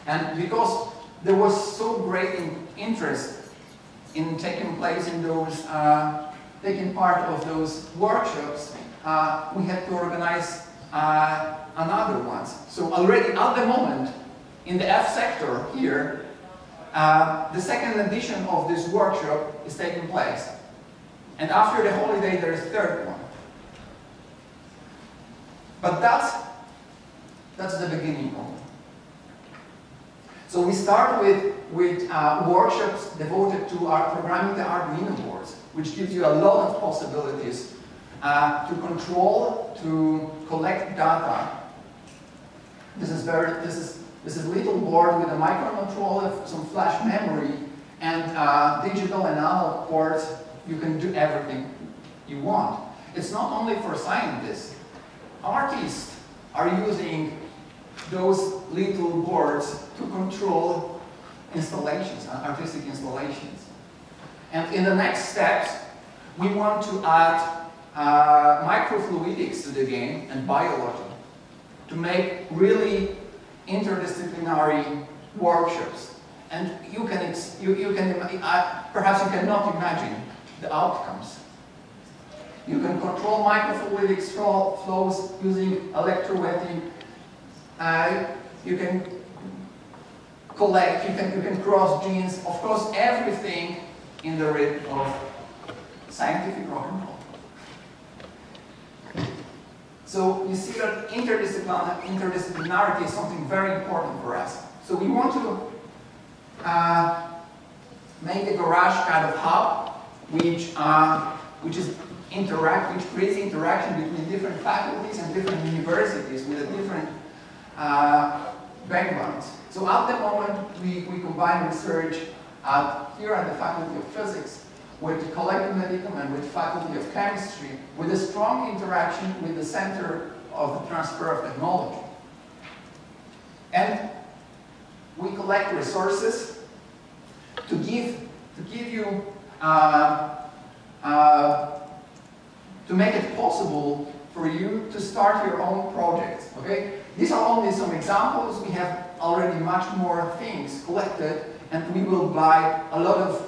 And because there was so great interest in taking place in those, taking part of those workshops, we had to organize another ones. So already at the moment, in the F sector here, the second edition of this workshop is taking place. And after the holiday, there is a third one. But that's the beginning of it. So we start with workshops devoted to programming the Arduino boards, which gives you a lot of possibilities to control, to collect data. This is a little board with a microcontroller, some flash memory, and digital and analog ports. You can do everything you want. It's not only for scientists. Artists are using those little boards to control installations, artistic installations. And in the next steps, we want to add microfluidics to the game and biology to make really interdisciplinary workshops. And perhaps you cannot imagine the outcomes. You can control microfluidics flows using electrowetting. You can collect, you can cross genes. Of course, everything in the rhythm of scientific rock and roll. So you see that interdisciplinarity is something very important for us. So we want to make a garage kind of hub, which creates interaction between different faculties and different universities with a different backgrounds. So at the moment, we combine research here at the Faculty of Physics with collective medical and with Faculty of Chemistry, with a strong interaction with the Center of the Transfer of Technology. And we collect resources to give you, to make it possible for you to start your own projects, okay? These are only some examples. We have already much more things collected, and we will buy a lot of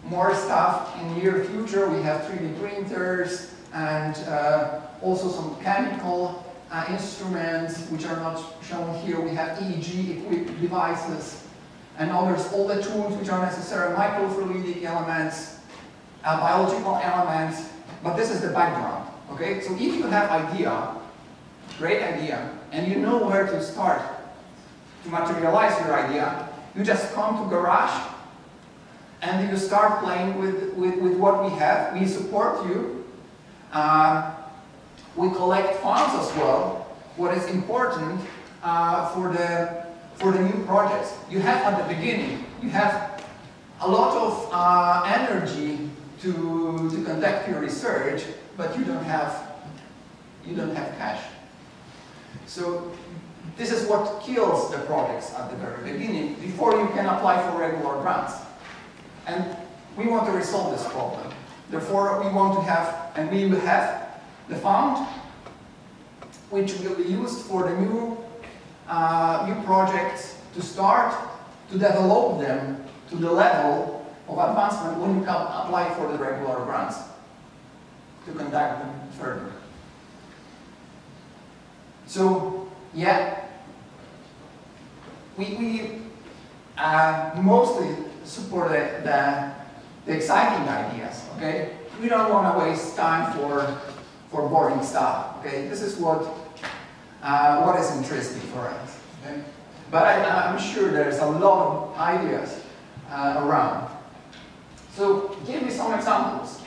more stuff in the near future. We have 3D printers and also some chemical instruments which are not shown here. We have EEG equipped devices and others, all the tools which are necessary, microfluidic elements, biological elements, but this is the background, okay? So if you have idea, great idea, and you know where to start to materialize your idea, you just come to Garage and you start playing with what we have. We support you. We collect funds as well. What is important for the new projects. You have at the beginning, you have a lot of energy to conduct your research, but you don't have cash. So this is what kills the projects at the very beginning, before you can apply for regular grants. And we want to resolve this problem. Therefore, we want to have, and we will have the fund, which will be used for the new projects to start to develop them to the level of advancement when you can apply for the regular grants to conduct them further. So, yeah, we mostly support the exciting ideas, okay? We don't want to waste time for boring stuff, okay? This is what is interesting for us, okay? But I'm sure there's a lot of ideas around. So give me some examples.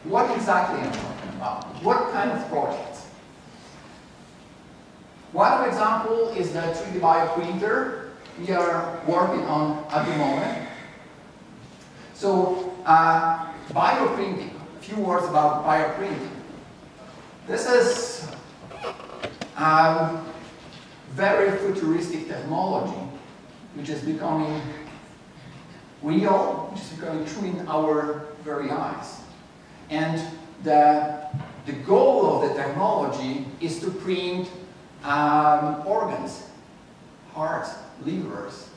What exactly am I talking about? What kind of projects? One example is the 3D bioprinter we are working on at the moment. So bioprinting, a few words about bioprinting. This is very futuristic technology which is becoming real, which is becoming true in our very eyes. And the goal of the technology is to print organs, hearts, livers.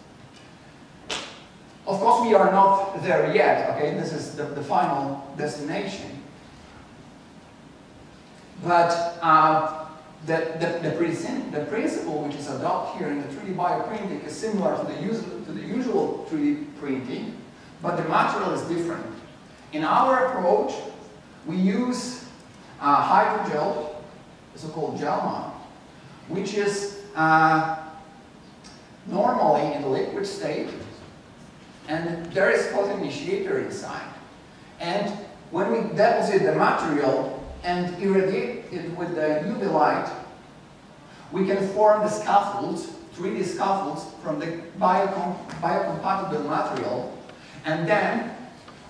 Of course, we are not there yet, okay? This is the final destination. But the principle which is adopted here in the 3D bioprinting is similar to the usual 3D printing, but the material is different. In our approach, we use hydrogel, the so-called gelman, which is normally in the liquid state, and there is photoinitiator inside. And when we deposit the material and irradiate it with the UV light, we can form the scaffolds, 3D scaffolds from the biocompatible material, and then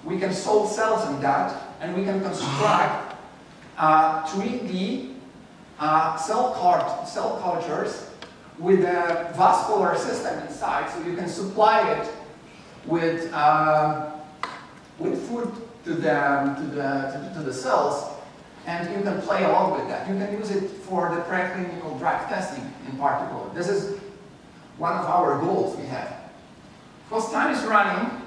we can solve cells on that, and we can construct 3D cell cultures with a vascular system inside, so you can supply it with food to the cells, and you can play along with that. You can use it for the preclinical drug testing in particular. This is one of our goals we have. Of course, time is running,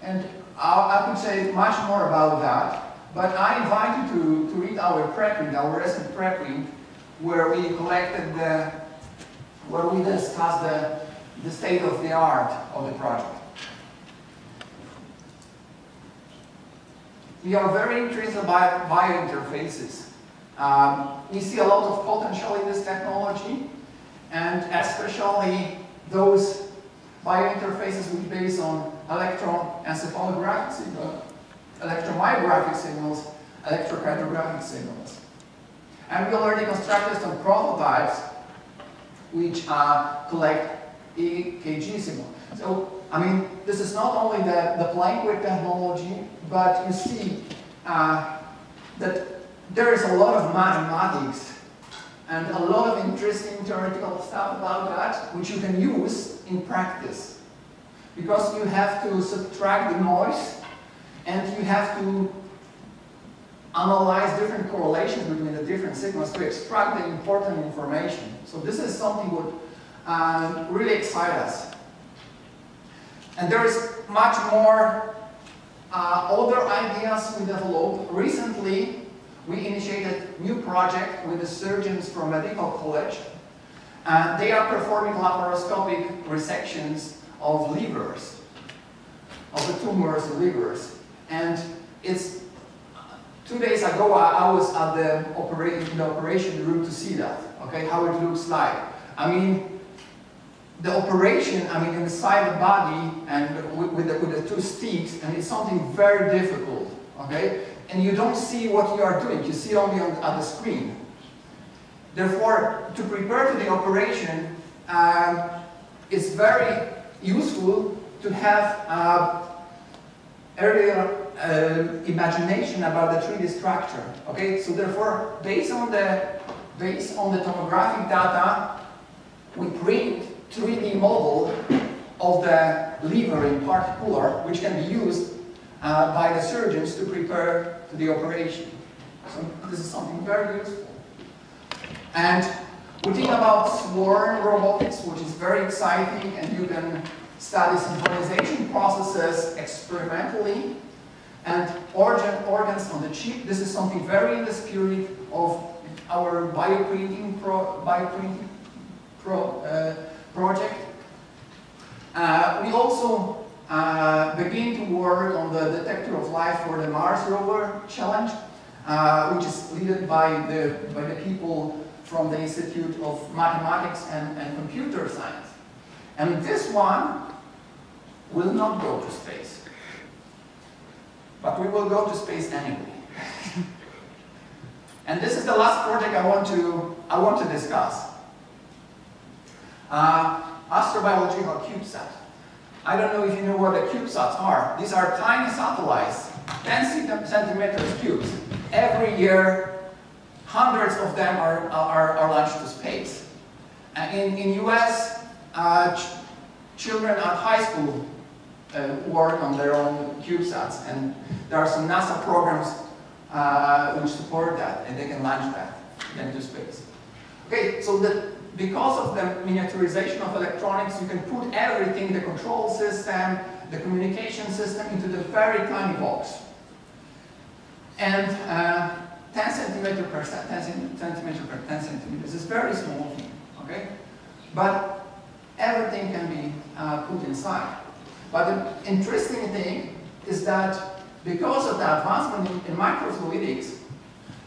and I could say much more about that, but I invite you to read our preprint, our recent preprint, where we collected where we discussed the state of the art of the project. We are very interested by biointerfaces. We see a lot of potential in this technology, and especially those biointerfaces which based on electroencephalographic signals, electromyographic signals, electrocardiographic signals. And we already constructed some prototypes which collect EKG signals. So, I mean, this is not only the plain grid technology, but you see that there is a lot of mathematics and a lot of interesting theoretical stuff about that, which you can use in practice. Because you have to subtract the noise, and you have to analyze different correlations between the different signals to extract the important information. So this is something that really excites us. And there is much more other ideas we developed. Recently, we initiated a new project with the surgeons from Medical College. They are performing laparoscopic resections of livers, of the tumors in livers. And it's 2 days ago, I was at the operation room to see that, okay, how it looks like. I mean, the operation, I mean, inside the body and with the two sticks, and it's something very difficult, okay? And you don't see what you are doing, you see only at the screen. Therefore, to prepare to the operation, it's very useful to have earlier imagination about the 3D structure. Okay, so therefore, based on the tomographic data, we print 3D model of the liver in particular, which can be used by the surgeons to prepare to the operation. So this is something very useful. And we think about swarm robotics, which is very exciting, and you can study synchronization processes experimentally, and organs on the chip. This is something very in the spirit of our bioprinting project. We also begin to work on the detector of life for the Mars rover challenge, which is led by the people from the Institute of Mathematics and Computer Science. And this one will not go to space. But we will go to space anyway. And this is the last project I want to discuss. Astrobiological CubeSat. I don't know if you know what the CubeSats are. These are tiny satellites, 10 centimeters cubes. Every year, hundreds of them are launched to space. In US, children at high school work on their own CubeSats, and there are some NASA programs which support that, and they can launch that into space. Okay, so because of the miniaturization of electronics, you can put everything, the control system, the communication system, into the very tiny box. And 10 centimeter per 10 centimeter per 10 centimeters is a very small thing, okay? But everything can be put inside. But the interesting thing is that because of the advancement in microfluidics,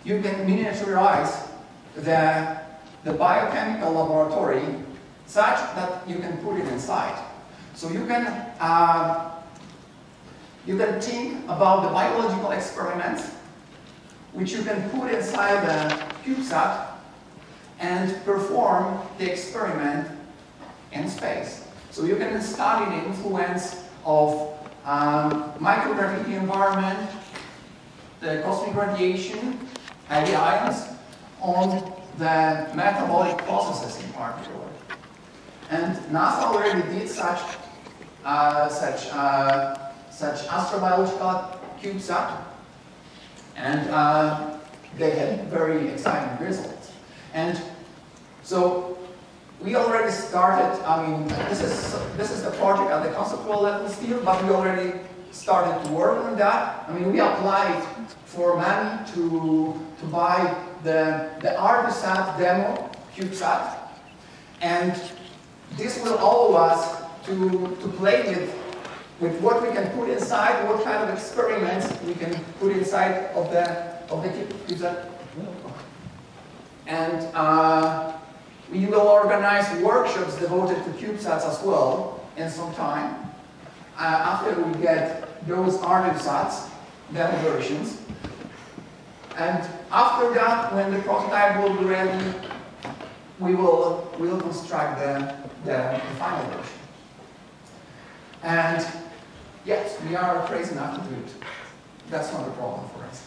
you can miniaturize the biochemical laboratory such that you can put it inside. So you can think about the biological experiments which you can put inside the CubeSat and perform the experiment in space. So you can study the influence of microgravity environment, the cosmic radiation, heavy ions, on the metabolic processes in particular. And NASA already did such astrobiological CubeSat, and they had very exciting results. And so we already started, I mean, this is the project at the conceptual level still, but we already started to work on that. I mean, we applied for money to buy the ArduSat demo CubeSat, and this will allow us to play with what we can put inside, what kind of experiments we can put inside of the CubeSat. And we will organize workshops devoted to CubeSats as well in some time, after we get those ArduSats, demo versions. And after that, when the prototype will be ready, we will construct the final version. And yes, we are crazy enough to do it. That's not a problem for us.